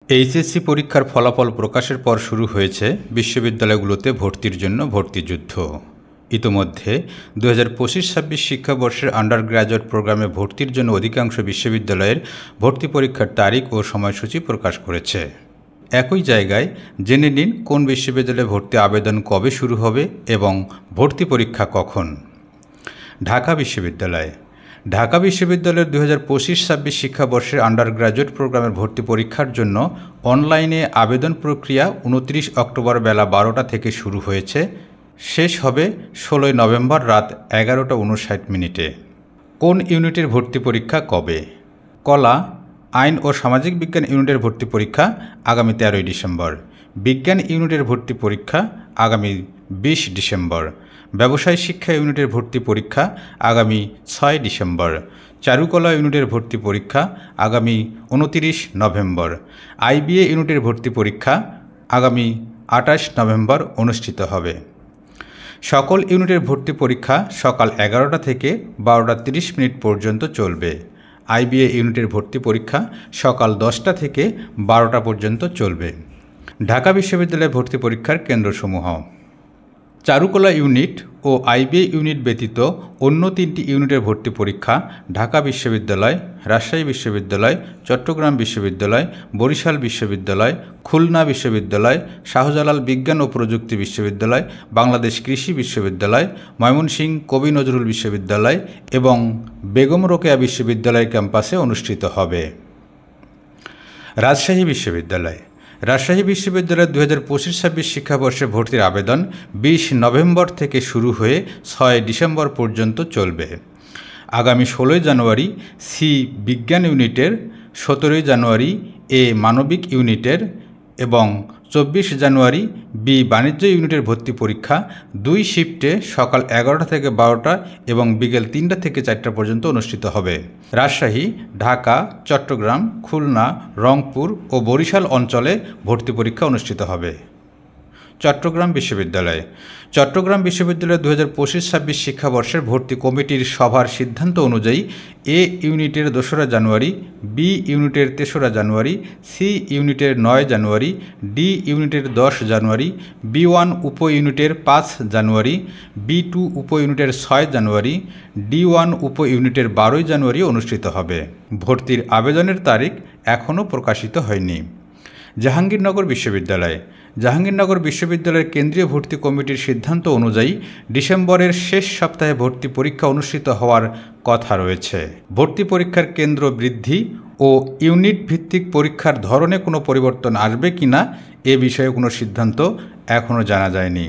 HSC পরীক্ষার ফলাফল প্রকাশের পর শুরু হয়েছে বিশ্ববিদ্যালয়গুলোতে ভর্তির জন্য ভর্তিযুদ্ধ। ইতোমধ্যে 2025-26 শিক্ষাবর্ষের আন্ডার গ্র্যাজুয়েট প্রোগ্রামে ভর্তির জন্য অধিকাংশ বিশ্ববিদ্যালয়ের ভর্তি পরীক্ষার তারিখ ও সময়সূচি প্রকাশ করেছে। একই জায়গায় জেনে নিন কোন বিশ্ববিদ্যালয়ে ভর্তি আবেদন কবে শুরু হবে এবং ভর্তি পরীক্ষা কখন। ঢাকা বিশ্ববিদ্যালয় বিশ্ববিদ্যালয়ের 2025-26 শিক্ষাবর্ষের আন্ডার গ্র্যাজুয়েট প্রোগ্রামের ভর্তি পরীক্ষার জন্য অনলাইনে আবেদন প্রক্রিয়া 29 অক্টোবর বেলা 12টা থেকে শুরু হয়েছে, শেষ হবে 16 নভেম্বর রাত 11:59 কোন ইউনিটের ভর্তি পরীক্ষা কবে? কলা, আইন ও সামাজিক বিজ্ঞান ইউনিটের ভর্তি পরীক্ষা আগামী 13 ডিসেম্বর, বিজ্ঞান ইউনিটের ভর্তি পরীক্ষা আগামী 20 ডিসেম্বর, ব্যবসায় শিক্ষা ইউনিটের ভর্তি পরীক্ষা আগামী 6 ডিসেম্বর, চারুকলা ইউনিটের ভর্তি পরীক্ষা আগামী 29 নভেম্বর, আইবিএ ইউনিটের ভর্তি পরীক্ষা আগামী 28 নভেম্বর অনুষ্ঠিত হবে। সকল ইউনিটের ভর্তি পরীক্ষা সকাল 11টা থেকে 12:30 পর্যন্ত চলবে। আইবিএ ইউনিটের ভর্তি পরীক্ষা সকাল 10টা থেকে 12টা পর্যন্ত চলবে। ঢাকা বিশ্ববিদ্যালয়ে ভর্তি পরীক্ষার কেন্দ্রসমূহ: চারুকলা ইউনিট ও আইবিএ ইউনিট ব্যতীত অন্য 3টি ইউনিটের ভর্তি পরীক্ষা ঢাকা বিশ্ববিদ্যালয়, রাজশাহী বিশ্ববিদ্যালয়, চট্টগ্রাম বিশ্ববিদ্যালয়, বরিশাল বিশ্ববিদ্যালয়, খুলনা বিশ্ববিদ্যালয়, শাহজালাল বিজ্ঞান ও প্রযুক্তি বিশ্ববিদ্যালয়, বাংলাদেশ কৃষি বিশ্ববিদ্যালয়, ময়মনসিংহ কবি নজরুল বিশ্ববিদ্যালয় এবং বেগম রোকেয়া বিশ্ববিদ্যালয় ক্যাম্পাসে অনুষ্ঠিত হবে। রাজশাহী বিশ্ববিদ্যালয় 2025-26 শিক্ষাবর্ষে ভর্তির আবেদন 20 নভেম্বর থেকে শুরু হয়ে 6 ডিসেম্বর পর্যন্ত চলবে। আগামী 16 জানুয়ারি সি বিজ্ঞান ইউনিটের, 17 জানুয়ারি এ মানবিক ইউনিটের এবং 24 জানুয়ারি বি বাণিজ্য ইউনিটের ভর্তি পরীক্ষা 2 শিফটে সকাল 11টা থেকে 12টা এবং বিকেল 3টা থেকে 4টা পর্যন্ত অনুষ্ঠিত হবে। রাজশাহী, ঢাকা, চট্টগ্রাম, খুলনা, রংপুর ও বরিশাল অঞ্চলে ভর্তি পরীক্ষা অনুষ্ঠিত হবে। চট্টগ্রাম বিশ্ববিদ্যালয় 2025-26 শিক্ষাবর্ষের ভর্তি কমিটির সভার সিদ্ধান্ত অনুযায়ী এ ইউনিটের 2রা জানুয়ারি, বি ইউনিটের 3রা জানুয়ারি, সি ইউনিটের 9 জানুয়ারি, ডি ইউনিটের 10 জানুয়ারি, বি1 উপ ইউনিটের 5 জানুয়ারি, বি2 উপ ইউনিটের 6 জানুয়ারি, ডি1 উপ ইউনিটের 12 জানুয়ারি অনুষ্ঠিত হবে। ভর্তির আবেদনের তারিখ এখনও প্রকাশিত হয়নি। জাহাঙ্গীরনগর বিশ্ববিদ্যালয়ের কেন্দ্রীয় ভর্তি কমিটির সিদ্ধান্ত অনুযায়ী ডিসেম্বরের শেষ সপ্তাহে ভর্তি পরীক্ষা অনুষ্ঠিত হওয়ার কথা রয়েছে। ভর্তি পরীক্ষার কেন্দ্র বৃদ্ধি ও ইউনিট ভিত্তিক পরীক্ষার ধরনে কোনো পরিবর্তন আসবে কিনা এ বিষয়ে কোনো সিদ্ধান্ত এখনও জানা যায়নি।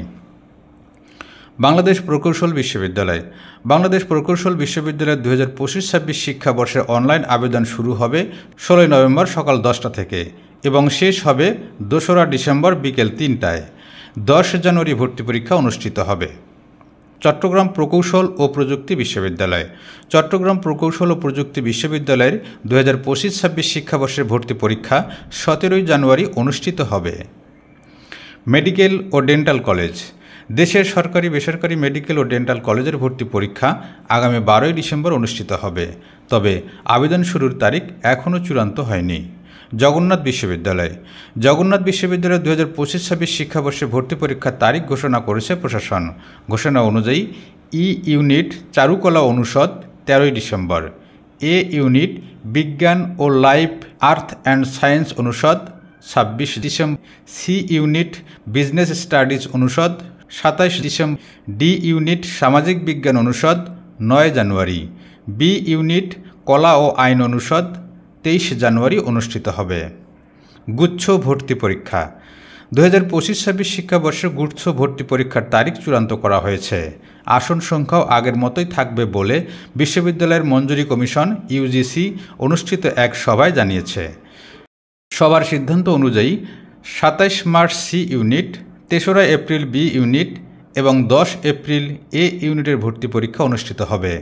বাংলাদেশ প্রকৌশল বিশ্ববিদ্যালয় 2025-26 শিক্ষাবর্ষের অনলাইন আবেদন শুরু হবে 16 নভেম্বর সকাল 10টা থেকে এবং শেষ হবে 2রা ডিসেম্বর বিকেল 3টায়। 10 জানুয়ারি ভর্তি পরীক্ষা অনুষ্ঠিত হবে। চট্টগ্রাম প্রকৌশল ও প্রযুক্তি বিশ্ববিদ্যালয়ের 2025-26 শিক্ষাবর্ষের ভর্তি পরীক্ষা 17 জানুয়ারি অনুষ্ঠিত হবে। মেডিকেল ও ডেন্টাল কলেজ দেশের সরকারি বেসরকারি মেডিকেল ও ডেন্টাল কলেজের ভর্তি পরীক্ষা আগামী 12 ডিসেম্বর অনুষ্ঠিত হবে, তবে আবেদন শুরুর তারিখ এখনও চূড়ান্ত হয়নি। জগন্নাথ বিশ্ববিদ্যালয় 2025-26 শিক্ষাবর্ষে ভর্তি পরীক্ষার তারিখ ঘোষণা করেছে প্রশাসন। ঘোষণা অনুযায়ী ই ইউনিট চারুকলা অনুষদ 13 ডিসেম্বর, এ ইউনিট বিজ্ঞান ও লাইফ আর্থ অ্যান্ড সায়েন্স অনুষদ 26 December, C unit business studies অনুষদ 27 ডিসেম্বর, ডি ইউনিট সামাজিক বিজ্ঞান অনুষদ 9 জানুয়ারি, বি ইউনিট কলা ও আইন অনুষদ 23 জানুয়ারি অনুষ্ঠিত হবে। গুচ্ছ ভর্তি পরীক্ষা 2025-26 শিক্ষাবর্ষের গুচ্ছ ভর্তি পরীক্ষার তারিখ চূড়ান্ত করা হয়েছে। আসন সংখ্যাও আগের মতোই থাকবে বলে বিশ্ববিদ্যালয়ের মঞ্জুরি কমিশন ইউজিসি অনুষ্ঠিত এক সভায় জানিয়েছে। সভার সিদ্ধান্ত অনুযায়ী 27 মার্চ সি ইউনিট, 3রা এপ্রিল বি ইউনিট এবং 10 এপ্রিল এ ইউনিটের ভর্তি পরীক্ষা অনুষ্ঠিত হবে।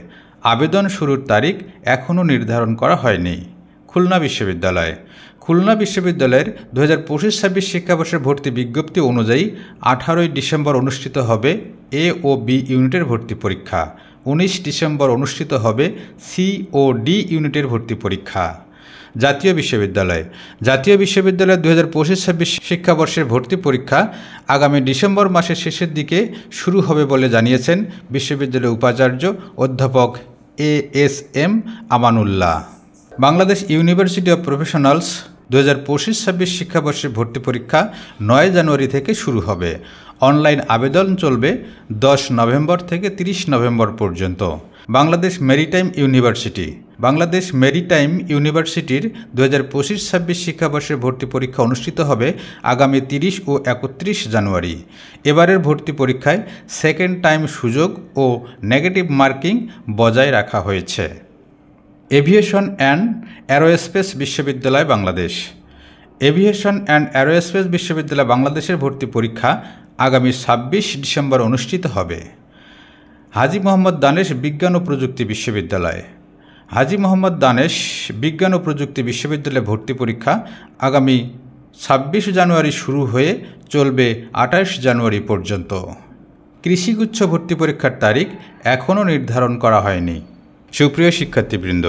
আবেদন শুরুর তারিখ এখনও নির্ধারণ করা হয়নি। খুলনা বিশ্ববিদ্যালয়ের 2025-26 শিক্ষাবর্ষের ভর্তি বিজ্ঞপ্তি অনুযায়ী 18 ডিসেম্বর অনুষ্ঠিত হবে এ ও বি ইউনিটের ভর্তি পরীক্ষা। 19 ডিসেম্বর অনুষ্ঠিত হবে সি ও ডি ইউনিটের ভর্তি পরীক্ষা। জাতীয় বিশ্ববিদ্যালয় 2025-26 শিক্ষাবর্ষের ভর্তি পরীক্ষা আগামী ডিসেম্বর মাসের শেষের দিকে শুরু হবে বলে জানিয়েছেন বিশ্ববিদ্যালয়ের উপাচার্য অধ্যাপক ASM Amanullah. Bangladesh university of professionals 2025-26 শিক্ষাবর্ষের ভর্তি পরীক্ষা 9 জানুয়ারি থেকে শুরু হবে। অনলাইন আবেদন চলবে 10 নভেম্বর থেকে 30 নভেম্বর পর্যন্ত। বাংলাদেশ মেরিটাইম ইউনিভার্সিটির 2025-26 শিক্ষাবর্ষের ভর্তি পরীক্ষা অনুষ্ঠিত হবে আগামী 30 ও 31 জানুয়ারি। এবারের ভর্তি পরীক্ষায় সেকেন্ড টাইম সুযোগ ও নেগেটিভ মার্কিং বজায় রাখা হয়েছে। এভিয়েশন অ্যান্ড অ্যারোস্পেস বিশ্ববিদ্যালয় বাংলাদেশের ভর্তি পরীক্ষা আগামী 26 ডিসেম্বর অনুষ্ঠিত হবে। হাজী মোহাম্মদ দানেশ বিজ্ঞান ও প্রযুক্তি বিশ্ববিদ্যালয়ে ভর্তি পরীক্ষা আগামী 26 জানুয়ারি শুরু হয়ে চলবে 28 জানুয়ারি পর্যন্ত। কৃষিগুচ্ছ ভর্তি পরীক্ষার তারিখ এখনও নির্ধারণ করা হয়নি। সুপ্রিয় শিক্ষার্থীবৃন্দ,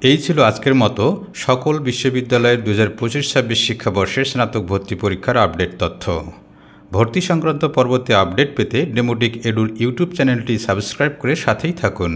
এই ছিল আজকের মতো সকল বিশ্ববিদ্যালয়ের 2025-26 শিক্ষাবর্ষের স্নাতক ভর্তি পরীক্ষার আপডেট তথ্য। ভর্তি সংক্রান্ত পরবর্তী আপডেট পেতে ডেমোটিক এডুর ইউটিউব চ্যানেলটি সাবস্ক্রাইব করে সাথেই থাকুন।